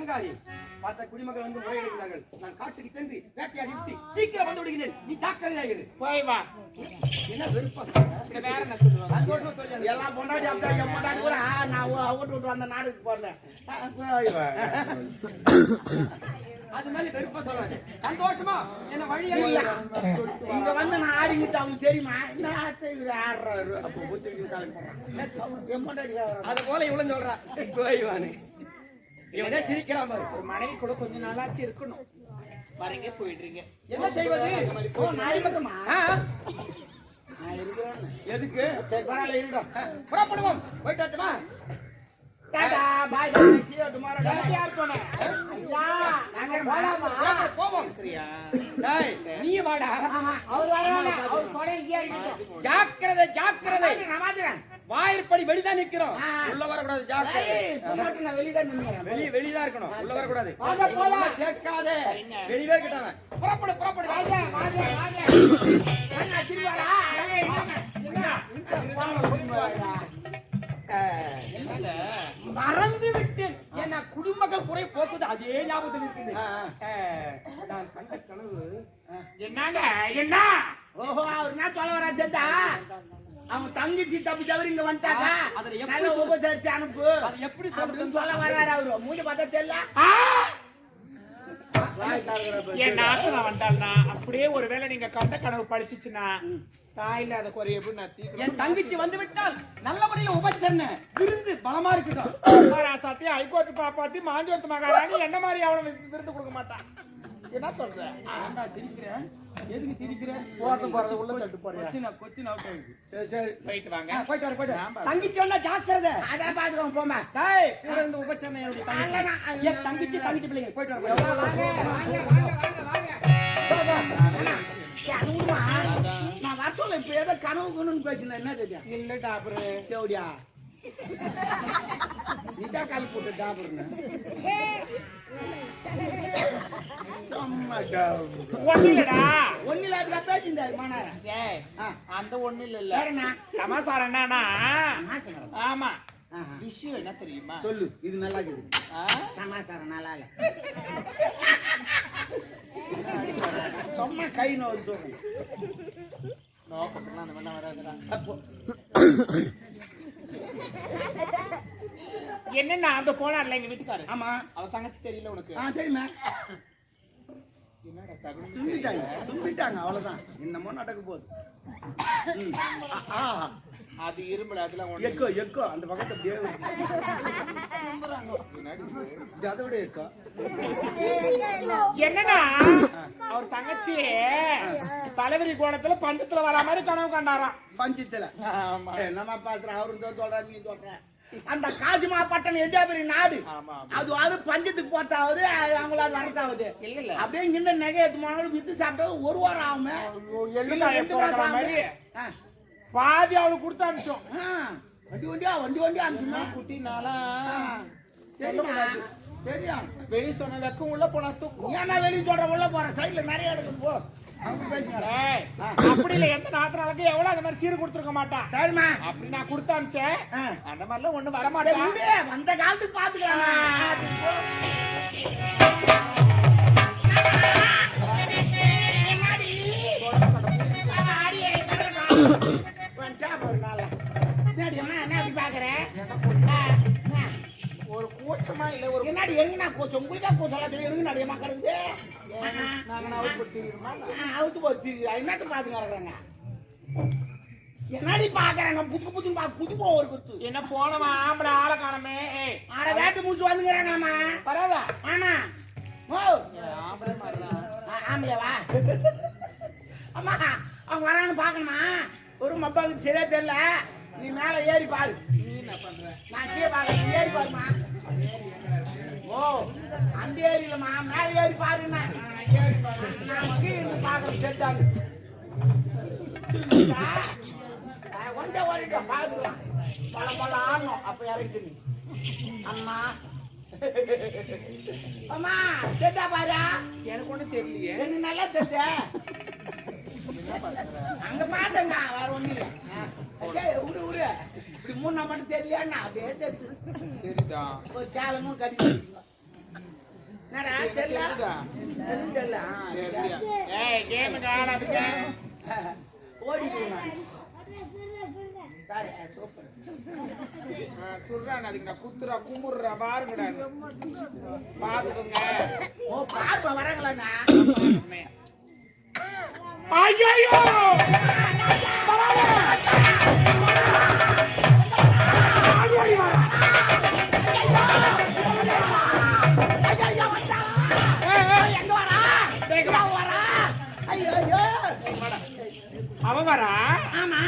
அலங்காரி பார்த்த குடிமக்கள் வந்து முறையிடுகிறார்கள். நான் காட்டுக்கு சென்று வேட்டையாடி விட்டு சீக்கிரம் வந்து விடுகிறேன். நீ ஜாக்கிரதையாகிரு. போய் வா. என்ன வெறுப்பா வேற என்ன சொல்லுவாங்க? சந்தோஷமா சொல்லு. எல்லாம் பொண்டாட்டி அப்பா என் பொண்டாட்டி கூட நான் அவுட்டு விட்டு வந்த நாடுக்கு போறேன். அது மாதிரி வெறுப்பா சொல்றாங்க. சந்தோஷமா என்ன வழி இங்க வந்து நான் ஆடிக்கிட்டு அவனுக்கு தெரியுமா என்ன ஆடுறாரு அப்போ புத்திக்கு காலைக்கு அது போல இவ்வளவு சொல்றா. போய்வானு இவனே சிரிக்கிறான் பாரு. ஒரு மனைவி கூட கொஞ்சம் நாளாச்சு இருக்கணும். வரீங்க போயிடுறீங்க. என்ன செய்வது? நான் இருக்கமா எதுக்கு? சரி பரவாயில்ல இருக்கட்டும். புறப்படுவோம். போயிட்டு வரட்டுமா? டாடா பாய் பாய் see you tomorrow. யார் போன? ஐயா நாங்க போலாமா? போவோம். டேய் நீ வாடா. அவர் வரானே அவர் கொடை ஏறிட்டோம். ஜாக்கிரதை ஜாக்கிரதை. நமாதுறேன். வாயிற்படி வெளிதான் நிக்கிறோம். உள்ள வர கூடாது. ஜாக்கிரதை. போட்டு நான் வெளிய தான் நிக்கிறேன். வெளிதான் இருக்கணும். உள்ள வர கூடாது. வாங்க போலாம். சேர்க்காதே. வெளியே கிட்டாங்க. புறப்படு புறப்படு. வாங்க வாங்க வாங்க. நான் திருவாடா. மறந்து விட்டேன். என்ன குடிமக்கள் குறை போக்குது அதே ஞாபகத்தில் இருக்குது. நான் கண்ட கனவு என்னங்க என்ன? ஓஹோ அவர் என்ன சொல்ல வரா ஜெத்தா? அவங்க தங்கச்சி தப்பி தவிர இங்க வந்துட்டாங்க. அதுல நல்ல உபசரிச்சு அனுப்பு. அது எப்படி சொல்றதுன்னு சொல்ல வர்றாரு அவரு. மூஞ்சி பார்த்தா தெரியல. என் நாட்டுல வந்தாள்னா அப்படியே ஒருவேளை நீங்க கண்ட கனவு படிச்சுச்சுன்னா தாயில அதை குறைய எப்படி நான் என் தங்கச்சி வந்து விட்டால் நல்ல முறையில உபச்சரண விருந்து பலமா இருக்கட்டும். சத்திய ஹைகோர்ட் பாப்பாத்தி மாஞ்சோத்து மகாராணி என்ன மாதிரி அவனை விருந்து கொடுக்க மாட்டான். என்ன சொல்ற? சிரிக்கிறேன். எதுக்கு சிரிக்கிறேன்? போறது உள்ள தட்டு போறியா? கொச்சின் அவுட் ஆயிடுச்சு. சரி சரி போயிட்டு வாங்க. போயிட்டு வர போயிட்டு வர. தங்கச்சி வந்தா ஜாக்கிரதை. அதான் பாத்துக்கோங்க போமா. டேய் கூட இருந்து உபச்சரண என்னுடைய தங்கச்சி. என் தங்கச்சி பிள்ளைங்க போயிட்டு வர. நான் வரச்சோல இப்ப ஏதோ கனவு கணுன்னு பேசினேன். என்ன தெரியும்? இல்ல டாபரு தேவடியா நீதான் கால் போட்டு டாபர்னு ஒண்ணுலடா ஒன்னில அதுக்கா பேசியிருந்தாரு மானார. ஏய் அந்த ஒண்ணு இல்ல வேற என்ன சமாசாரம் என்னன்னா ஆமா ஆஹா. இஷ்யூ என்ன தெரியுமா? சொல்லு இது நல்லா இருக்குது. சமாசாரம் நல்லா இல்ல. சும்மா கை நோய் சொல்றேன். நோக்கத்துலாம் அந்த மாதிரி வராதுடா. என்னன்னா அந்த போனார்ல எங்க வீட்டுக்காரு. ஆமா அவ தங்கச்சி தெரியல உனக்கு? தெரியுமா? என்னடா சகுனம் தும்பிட்டாங்க அவ்வளவுதான். என்னமோ நடக்க போகுது. அது இரும்பல அதெல்லாம் ஒண்ணு. எக்கோ எக்கோ அந்த பக்கத்தை அப்படியே அதை விட எக்கோ. என்னன்னா அவர் தங்கச்சி தலைவரி கோணத்துல பஞ்சத்துல வர மாதிரி கனவு கண்டாராம். பஞ்சத்துல நம்ம பாக்குறோம். அவரு சொல்றாரு நீ சொல்ற. அந்த காசிமா பட்டணம் எதே பெரிய நாடு. அது பஞ்சத்துக்கு போட்டாவது அவங்களால நடத்தாவது. அப்படியே இங்க நகை எடுத்து போனாலும் வித்து சாப்பிட்டது ஒரு வாரம் ஆகுமே. 2 மாசம் மாதிரி பாதி அவளுக்கு கொடுத்து அனுப்பிச்சோம். வண்டி வண்டி அனுப்பிச்சுமா குட்டினாலா தெரியும். வெளியே சொன்ன வெக்கம் உள்ள போனா தூக்கும். ஏன்னா வெளியே சொல்ற உள்ள போற சைட்ல நிறைய எடுக்கும் போ. அப்படி இல்ல எந்த நாத்தினாலுக்கு எவ்வளவு அந்த மாதிரி சீர் கொடுத்துருக்க மாட்டான். சரிமா அப்படி நான் கொடுத்து அனுப்பிச்சேன். அந்த மாதிரிலாம் ஒண்ணு வர மாட்டேன். வந்த காலத்துக்கு பாத்துக்கலாம். ஒரு கூச்சமா இல்ல ஒரு என்னடி எங்கனா கூச்சம் உங்களுக்கா கூச்சம் எங்க நடிய மக்களுக்கு நாங்க அவுத்து போட்டு என்னத்த பாத்துங்க நடக்கிறாங்க. என்னடி பாக்குறாங்க புதுக்கு புதுன்னு பாத்து புது போ ஒரு குத்து. என்ன போனவா ஆம்பளை ஆளை காணமே. ஆட வேட்டு முடிச்சு வந்துங்கிறாங்கம்மா. பரவாயில்ல. ஆமா ஓ ஆம்பளை மாறுறா. ஆம்பளை வா அம்மா அவங்க வரான்னு பாக்கணுமா? ஒரு மப்பாவுக்கு சரியா தெரியல. நீ மேல ஏறி பாரு. நீ என்ன பண்ற? நான் கீழே பாக்குறேன். ஏறி பாருமா. ஓ அந்த ஏரியிலமா மேல ஏறி பாருங்க. நான் கீழே பாக்குறேன். தெரிஞ்சாங்க வந்த ஓடிட்டா பாத்துக்கலாம். பல பல ஆடணும். அப்ப இறங்கிட்டு நீ அம்மா அம்மா தெரிஞ்சா பாரு. எனக்கு ஒண்ணு தெரியலையே. எனக்கு நல்லா தெரிஞ்ச அங்க பாத்தங்க வேற ஒண்ணு இல்ல. விடு விடு இப்படி மூணு மட்டும் தெரியலையா? அப்படியே தெரியுதா? ஒரு சேலமும் கட்டி என்னடா தெரியல தெரியல ஏய் கேமுக்கு ஆடாதீங்க. ஓடி போயிடுவேன் சாரி சூப்பர் சுடுறான் அதுக்கு நான் குத்துறா குமுறுறா பாருங்கடா பாத்துக்கோங்க. ஓ பாப்பா வராங்களாண்ணா ஐயோ அவன் வரா. ஆமா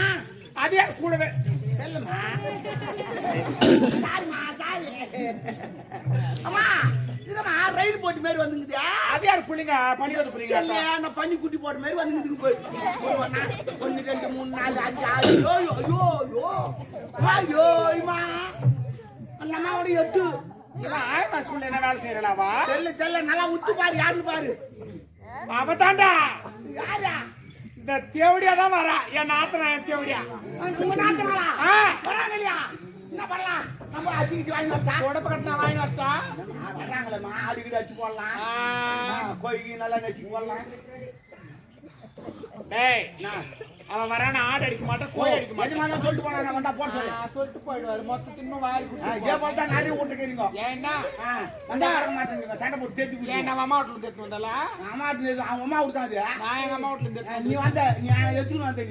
அதே கூடவே செல்லுமா சாரிமா சாரி அம்மா இதுமா ரயில் போட்டு மாதிரி வந்துங்குதா அதே யார் புள்ளிங்க பனிவது புள்ளிங்க நான் பண்ணி குட்டி போட்ட மாதிரி வந்துங்குதுங்க போய் 1 2 3 4 5 6 ஐயோ ஐயோ ஐயோ ஐயோமா அந்த அம்மாவோட 8 இவன் ஆயமா ஸ்கூல்ல என்ன வேலை செய்யறாவா? தெல்ல நல்லா உத்து பாரு யாருன்னு பாரு அவ தாண்டா யாரா இந்த தேவடியா தான் வரா. என் நாத்தனா தேவடியா உங்க நாத்தனாரா வராங்க இல்லையா என்ன பண்ணலாம் நம்ம அடிக்கிட்டு வாங்கி வரட்டா உடம்பு கட்டினா வாங்கி வரட்டா வர்றாங்களேம்மா அடிக்கிட்டு வச்சு போடலாம் கோழிக்கு நல்லா நெச்சு போடலாம் டேய் அவன் வரான ஆடு அடிக்க மாட்டான் கோழி அடிக்க மாட்டான். எஜமானன் சொல்லிட்டு போனா நான் வந்தா போட சொல்லு சொல்லிட்டு போயிடுவாரு மொத்தம் இன்னும் வாரி இதே போல தான் நிறைய விட்டுக்கிறீங்க ஏன்னா வந்தா வர மாட்டேங்க சண்டை போட்டு தேத்தி ஏன் நம்ம அம்மா வீட்டுல இருந்து வந்தாலா? அம்மா அவங்க அம்மா விட்டாது நான் எங்க அம்மா வீட்டுல இருந்து நீ வந்த நீ எடுத்துன்னு வந்த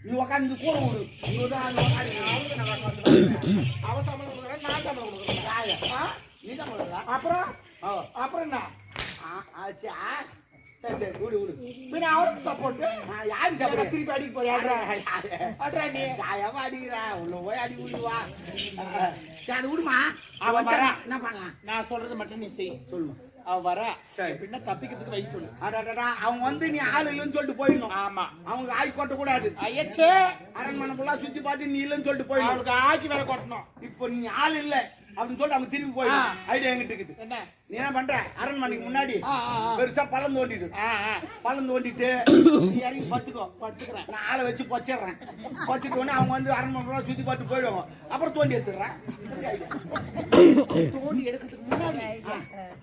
நீ உட்காந்து கூற விடு நீ தான் அவன் சம்பளம் கொடுக்குறேன் நான் சம்பளம் கொடுக்குறேன். நீ தான் போடுறா அப்புறம் அப்புறம் என்ன ஆச்சா சரி சரி விடு விடு பின்ன அவருக்கு சப்போர்ட் யாருக்கு சாப்பிட திருப்பி அடிக்க போறியா? அட்ரா நீ எவ அடிக்கிறா உள்ள போய் அடி விடுவா சரி அது விடுமா அவன் வரா. என்ன பண்ணலாம் நான் சொல்றது மட்டும் நீ செய். சொல்லுமா அவ வரா சரி. பின்ன தப்பிக்கிறதுக்கு வழி சொல்லு. அடடடா அவங்க வந்து நீ ஆள் இல்லைன்னு சொல்லிட்டு போயிடணும் ஆமா அவங்க ஆய் கொட்ட கூடாது ஐயச்சே அரண்மனை ஃபுல்லா சுத்தி பார்த்து நீ இல்லைன்னு சொல்லிட்டு போயிடணும் அவளுக்கு ஆக்கி வேற கொட்டணும். இப்போ நீ ஆள் இல்ல அப்படின்னு சொல்லிட்டு அவங்க திரும்பி போயிடும் ஐடியா எங்கிட்ட இருக்குது என்ன நீ என்ன பண்ற அரண்மனைக்கு முன்னாடி பெருசா பள்ளம் தோண்டிடு பள்ளம் தோண்டிட்டு நீ இறங்கி படுத்துக்கிறேன் நான் ஆளை வச்சு பொச்சிடுறேன் பொச்சிட்டு உடனே அவங்க வந்து அரண்மனை சுத்தி பார்த்து போயிடுவாங்க அப்புறம் தோண்டி எடுத்துடுறேன் தோண்டி எடுக்கிறதுக்கு முன்னாடி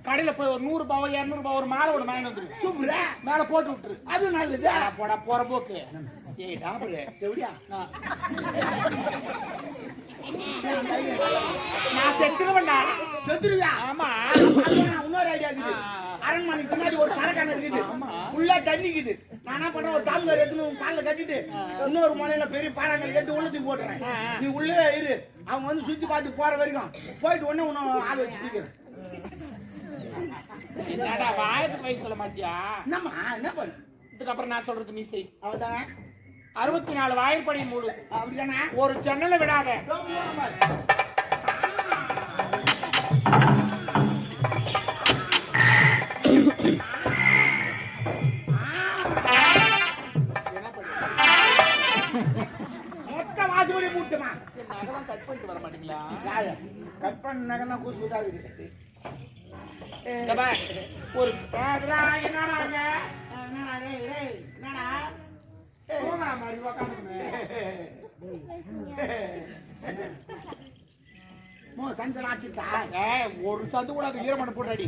கடையில போய் ஒரு 100 ரூபாய் 200 ரூபாய் ஒரு மாலை ஒண்ணு வாங்கி வந்துரு. சூப்பரா மேல போட்டு விட்டுரு. அது நல்லது போட போற போக்கு. ஏய் டாபரு எப்படியா நான் செத்துருவேன்டா. செத்துருவியா ஆமா இன்னொரு ஐடியா இருக்குது அரண்மனைக்கு பின்னாடி ஒரு தரக்கான இருக்குது ஃபுல்லா தண்ணிக்குது நான் என்ன பண்றேன் ஒரு தாழ்ந்த எடுத்து காலில் கட்டிட்டு இன்னொரு மலையில பெரிய பாறாங்கல் கட்டி உள்ள தூக்கி போட்டுறேன் நீ உள்ளே இரு அவங்க வந்து சுத்தி பார்த்து போற வரைக்கும் போயிட்டு உடனே உன்னை ஆள் வச்சு தூக்கிறேன் என்னடா வாயத்துக்கு வயசு சொல்ல மாட்டியா? என்னம்மா என்ன பண்ணு இதுக்கப்புறம் நான் சொல்றது நீ செய். அவதானே 64 வாயிற்படி மூடு. அப்படிதானே ஒரு ஜன்னலை விடாத. மொத்த வாசப்படி மூட்டுமா நகரம் கட் பண்ணிட்டு வர மாட்டீங்களா? கட் பண்ண நகர்னா கூசு விடாது ஒரு என்னடா என்னடா மாதிரி சந்தன ஆச்சுட்டா ஒரு சந்து கூட அது ஈரமணம் போட்டாடி.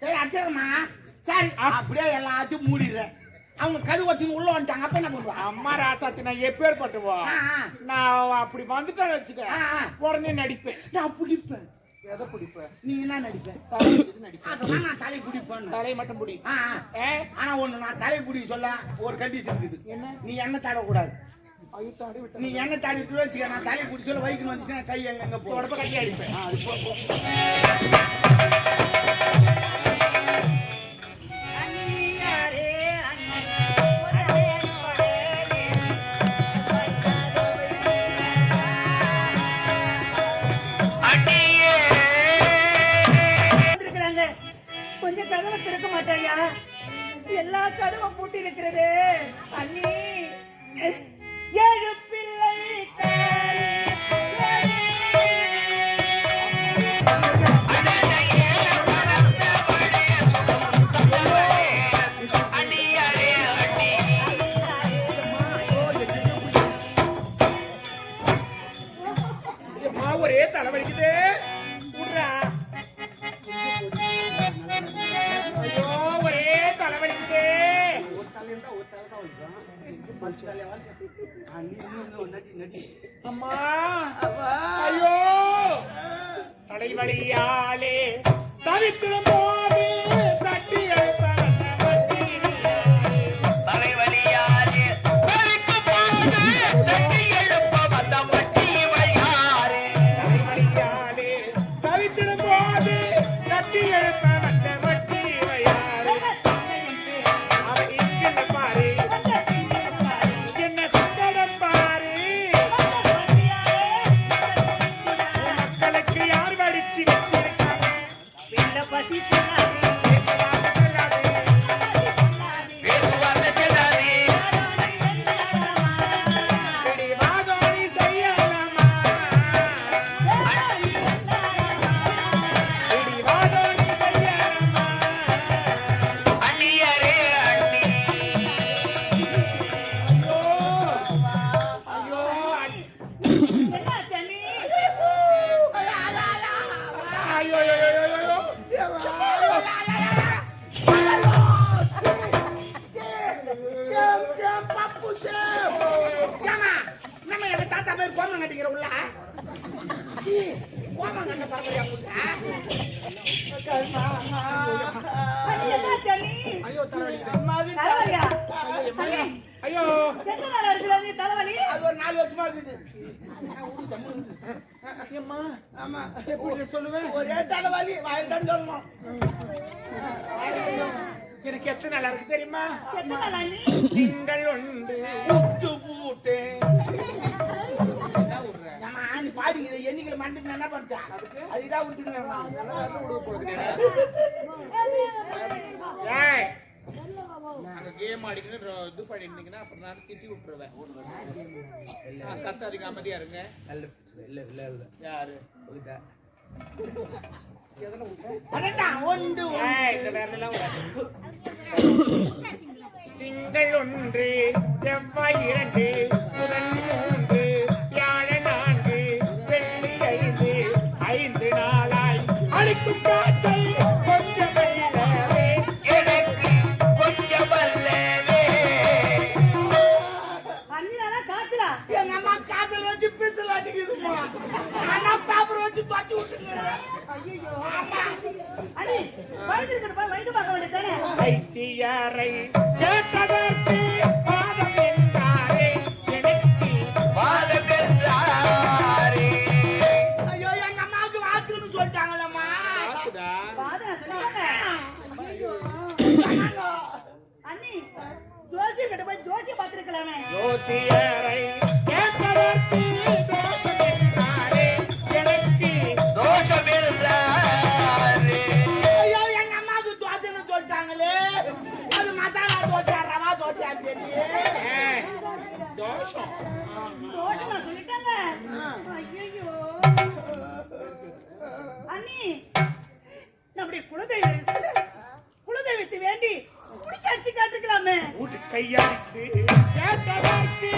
சரி அடிச்சிடமா சரி அப்படியே எல்லாத்தையும் மூடிடுறேன் அவங்க கது வச்சுன்னு உள்ள வந்துட்டாங்க அப்ப என்ன பண்ணுவாங்க அம்மா ராசாத்தி நான் எப்பேற்பட்டுவா நான் அப்படி வந்துட்டேன்னு வச்சுக்க உடனே நடிப்பேன். நான் பிடிப்பேன் எதை பிடிப்பேன்? நீ என்ன நடிப்பேன் நடிப்பேன் நான் தலை பிடிப்பேன் தலையை மட்டும் பிடி. ஆனா ஒண்ணு நான் தலை பிடி சொல்ல ஒரு கண்டிஷன் இருக்குது என்ன? நீ என்ன தடக்கூடாது தாடி விட்டு நீ என்ன தாடி விட்டு வச்சுக்க நான் தலை பிடி சொல்ல வைக்கணும் வந்துச்சுன்னா கை எங்க போ உடம்ப கட்டி அடிப்பேன். கொஞ்சம் கதவை திறக்க மாட்டாயா? எல்லா கதவும் பூட்டி இருக்கிறது. அண்ணி 7 பிள்ளை ஒரே தலைவலிக்குது. அம்மா ஐயோ தலைவலியாலே தவித்திடும் போது தட்டி எழுப்ப தலைவலியாலே தவிக்கும் போது தட்டி எழுப்ப வந்த பட்டி இவள் யாரு? தலைவலியாலே தவித்திடும் போது தட்டி எழுப்ப வந்த வட்டி யாரு? அவ இங்க பாரு என்ன சந்தடம் பாரு மக்களுக்கு யார் வடிச்சு வச்சிருக்காங்க பேசுவார்த்தை செல்லாதே. பிடிவாதோனி செய்யலாமா பிடிவாதோனி செய்யலாமா அண்ணியரே அண்ணி. ஐயோ என்னாச்சு அண்ணி? ஐயோ ஐயோ நம்ம எங்க தாத்தா பேர் கோமம் கட்டிக்கிற உள்ள கோமம் கட்ட பரம்பரையா உள்ள அண்ணி, என்னாச்சு அண்ணி? ஐயோ தலைவலி தலைவலியா? அண்ணி, ஐயோ எத்தனை நாளா இருக்குது அண்ணி தலைவலி? அது ஒரு 4 வருஷமா இருக்குது. அம்மா ஆமா எப்படி சொல்லுவேன் ஒரே தலைவலி வாயில் தான் சொல்லணும். எனக்கு எத்தனை நாளா இருக்கு தெரியுமா எத்தனை நாள் அண்ணி? திங்கள் உண்டு விட்டு பூட்டு ஏம்மா, நீ பாடிக்கிற எண்ணிக்கை மறந்துட்டு என்ன பண்ணிட்டேன் அதுதான் விட்டுங்க ஏய் நாங்க கேம் ஆடிக்கிட்டு இது பண்ணிருந்தீங்கன்னா அப்புறம் நான் திட்டி விட்டுருவேன் கத்தாதீங்க அமைதியா இருங்க யாரு அதான் ஒன்று ஏய் இந்த வேற எல்லாம் விடாது. திங்கள் ஒன்று செவ்வாய் 2 புதன் 3 வியாழன் 4 வெள்ளி 5 நாளாய் அளிக்கும் காய்ச்சல் கொஞ்சம் வெள்ளவே எனக்கு கொஞ்சம் வல்லவே. அண்ணி நாளா காய்ச்சலா? எங்க அம்மா காதல் வச்சு பிசல் அடிக்குதுமா ஆனா பேப்பர் வச்சு தோச்சி விட்டுங்க ஐயோ அண்ணி, வயிற்று இருக்கட்டும், வயிற்று பார்க்க வேண்டியதானே? வைத்தியரை கேட்டதற்கு பாதம் என்றாரே எனக்கு வாதகன்றாரே. ஐயோ எங்க அம்மாவுக்கு வாக்குன்னு சொல்லிட்டாங்களம்மா பாதம் சொன்னாங்க. ஐயோ அண்ணி, ஜோசியம் கிட்ட போய் ஜோசியம் பார்த்திருக்கலாமே. ஜோதியரை கேட்டதற்கு தோஷம் என்றாரே எனக்கு தோஷம் என்றாரே. ஐயோ எங்க அம்மாவுக்கு தோசைன்னு சொல்லிட்டாங்களே அது மசாலா தோசை ரவா தோசை அப்படின்னு ஏய், தோஷம் தோஷமா சொல்லிட்டாங்க. ஐயோ அண்ணி, நம்முடைய குலதெய்வத்தை வேண்டி குடிக்காட்சி காட்டுக்கலாமே. ஊட்டு கையடித்து கேட்டதற்கு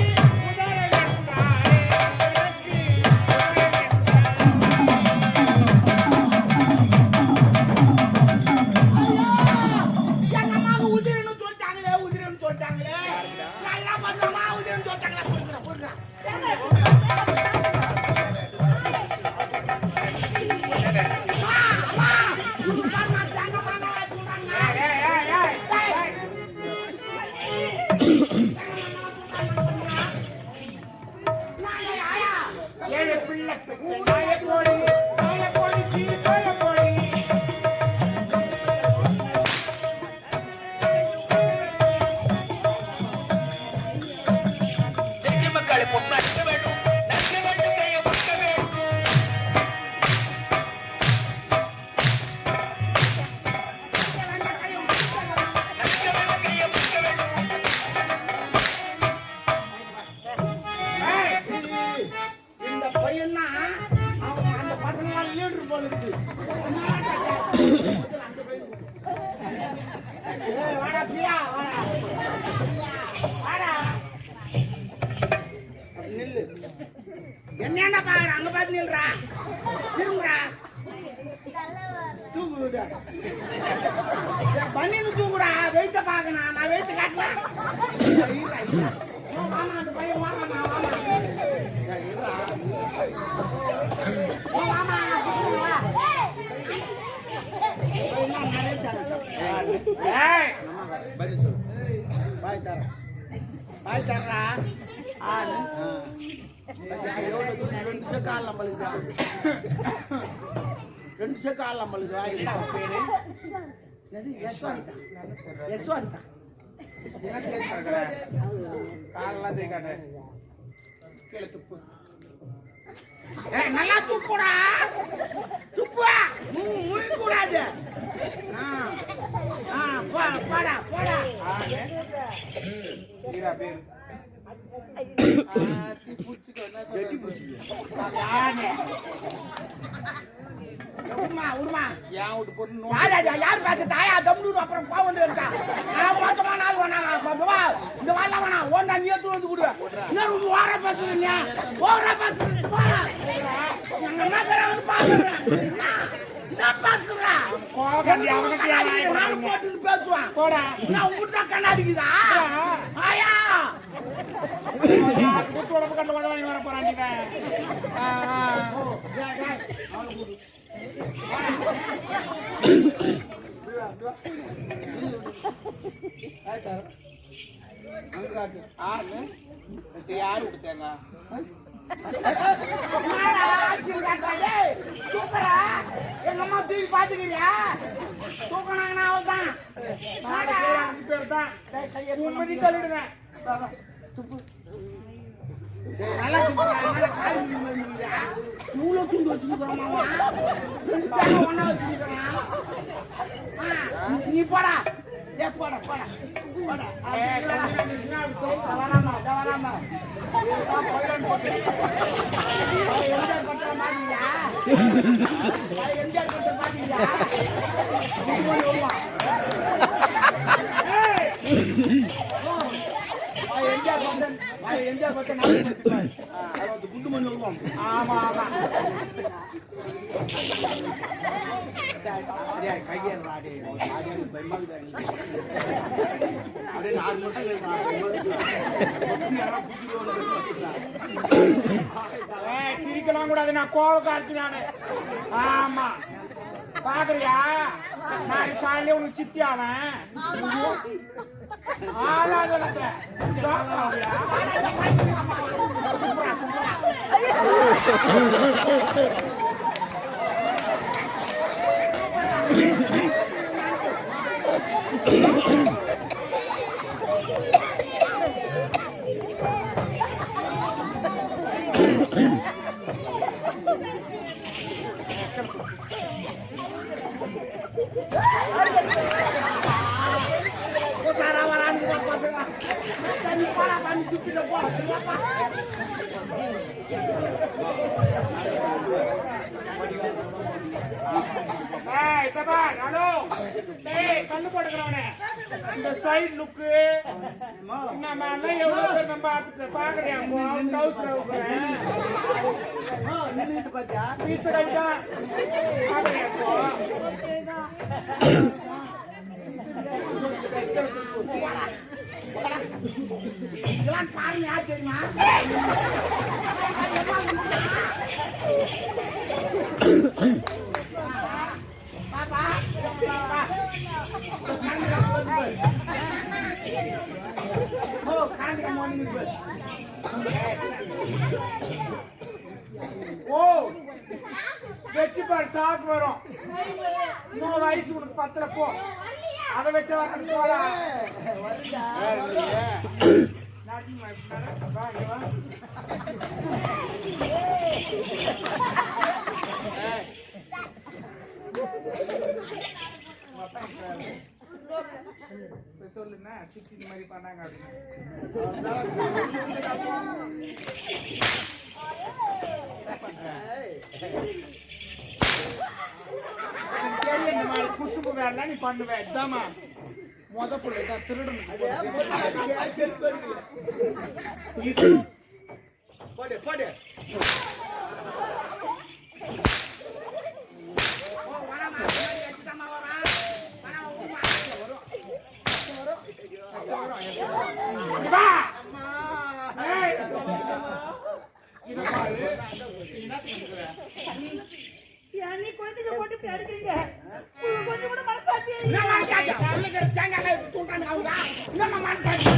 உதரம் என்றாரே எனக்கு உதரம் என்றாரே. எங்க அம்மாவுக்கு உதிரன்னு சொல்லிட்டாங்களே நல்லா பண்ணமா உதிரன்னு சொல்லிட்டாங்களே புரிஞ்சுறேன் ஏய், ஏய், ஏய், ஏய். ஏழு பிள்ளை பெற்ற நாயக்கோடி நாயக்கோடிச்சி நாயக்கோடி செஞ்சு மக்களை பொண்ணு வேண்டும் நன்கு வேண்டும் கையை முக்க வேண்டும். நன்கு வேண்டும் கையை முக்க வேண்டும். இந்த பையன்னா அவன் அந்த பசங்க லீடர் போல இருக்குது ஏய், வாடா பிரியா வாடா நில்லு என்ன பாரு அங்க பார்த்து நில்றா திரும்புறா தூங்குடா பண்ணின்னு தூங்குடா வெயிட்ட பாக்கணும் நான் வெயிட்டு காட்டல மாமா அந்த பையன் மாமா மாமா மாமா ஏய் பாய் தர பாய் தரா ஆளு ரெண்டு செக்கால் நம்மளுக்கு ரெண்டு செக்கால் நம்மளுக்கு என்ன பேரு யஸ்வந்தா என்ன கேட்கற காலெல்லாம் தேய்க்காத கீழே துப்பு நல்லா துப்புடா துப்பு முழு கூடாது போடா போடா ஈரா பேரு வெட்டி பூச்சிக்கு யானே உருமா யான் விட்டு பொண்ணு யார் பேச தாயா தம்னூர் அப்புறம் பா வந்து இருக்கா நான் மொத்தமா நாள் வேணா இந்த வாழலாம் வேணா ஓண்டா நீ எடுத்து வந்து கொடு இன்னும் ஓர பேசுறீங்க ஓர பேசுறீங்க என்ன பேசுறேன் பேசுவான் போடா நான் முட்டா கண்ணாடிக்குதா ஆயா கூட்டு உடம்பு கண்டு வாங்கி வர போறான் நீங்க யாரு கொடுத்தாங்க எங்க அம்மா தூக்கி பாத்துக்கிறியா தூக்கினாங்கன்னா அவள்தான் பேர் தான் உண்மதி தள்ளிடுவேன் நல்லா இவ்வளோ தூண்டு வச்சுருக்கோம் ஒன்னா வச்சுருக்கோம் நீ போடா ஏ போட போட போட வேணாமா வேணாமா எம்ஜிஆர் பண்ற மாதிரியா எம்ஜிஆர் பண்ற மாதிரியா எம்ஜிஆர் பண்ற குண்டு மணி வருவோம் ஆமா ஆமா சிரிக்கலாம் கூடாது நான் கோவம் காய்ச்சி நானு ஆமா பாக்குறியா நான் காலையில உனக்கு சித்தி ஆவேன் ஆளாத கண்ணு போட்டுக்கிறவனே இந்த சைட் லுக்கு நம்ம எவ்வளவு பேர் நம்ம பாக்குறியா பீஸ் கைட்டா இதெல்லாம் காரணம் யார் தெரியுமா பாப்பா ஓ வச்சு பாரு சாக்கு வரும் இன்னும் வயசு உனக்கு பத்தல போ அதை வச்சு வர சொல்லுன்னா சித்தி இந்த மாதிரி பண்ணாங்க இந்த மாதிரி குசும்பு வேலை நீ பண்ணுவேன் இதாமா மொத பிள்ளை தான் திருடணும் போடு போடு இப்படி அடிக்கிறீங்க உங்களுக்கு கொஞ்சம் கூட மனசாட்சி என்ன மனசாட்சி? உள்ளுக்கு தேங்காய் எல்லாம் தூண்டானுங்க அவங்களா? என்னம்மா மனசாட்சி?